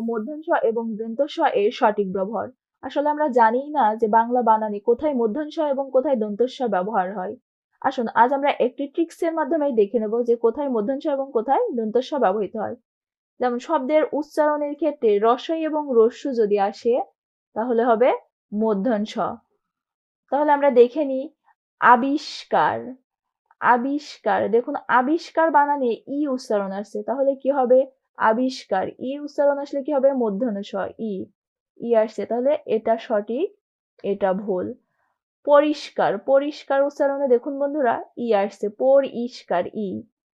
মূর্ধন্য ষ এবং দন্ত্য স এর সঠিক ব্যবহার। আসলে আমরা জানিই না যে বাংলা বানানে কোথায় মূর্ধন্য ষ এবং কোথায় দন্ত্য স ব্যবহার হয়। আসুন আজ আমরা একটি ট্রিক্সের মাধ্যমে দেখে নেব যে কোথায় মূর্ধন্য ষ এবং কোথায় দন্ত্য স ব্যবহৃত হয়। যেমন শব্দের উচ্চারণের ক্ষেত্রে রস্বই এবং হ্রস্ব যদি আসে তাহলে হবে মূর্ধন্য ষ। তাহলে আমরা দেখে নিই আবিষ্কার। আবিষ্কার, দেখুন আবিষ্কার বানানে ই উচ্চারণ আসছে, তাহলে কি হবে আবিষ্কার। ই উচ্চারণ আসলে কি হবে মূর্ধন্য ষ, ই ই আসছে, তাহলে এটা সঠিক, এটা ভুল। পরিষ্কার, পরিষ্কার উচ্চারণে দেখুন বন্ধুরা ই আসছে, পরিষ্কার ই,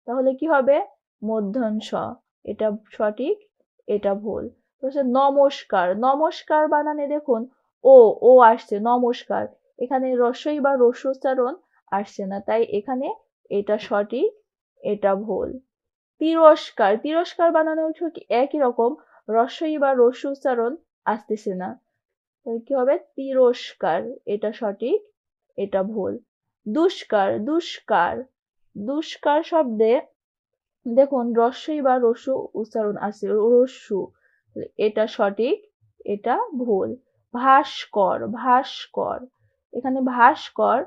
তাহলে কি হবে মূর্ধন্য ষ, এটা সঠিক, এটা ভুল। নমস্কার, নমস্কার বানানে দেখুন ও ও আসছে নমস্কার, এখানে রস্বই বা হ্রস্ব উচ্চারণ আসছে না, তাই এখানে এটা সঠিক, এটা ভুল। তিরস্কার, তিরস্কার বানানো ঠিক একই রকম, রস্বই বা হ্রস্ব উচ্চারণ আসতেছে না, তাহলে কি হবে তিরস্কার, এটা সঠিক, এটা ভুল। দুষ্কার, দুষ্কার, দুষ্কার শব্দে দেখুন রস্বই বা হ্রস্ব উচ্চারণ আছে, হ্রস্ব, এটা সঠিক, এটা ভুল। ভাস্কর, ভাস্কর, এখানে ভাস্কর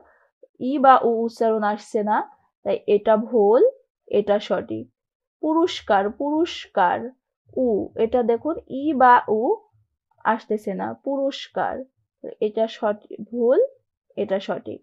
ই বা উ উচ্চারণ আসছে না, তাই এটা ভুল, এটা সঠিক। পুরস্কার, পুরস্কার উ, এটা দেখুন ই বা উ আসতেছে না, পুরস্কার, এটা সঠিক, ভুল, এটা সঠিক।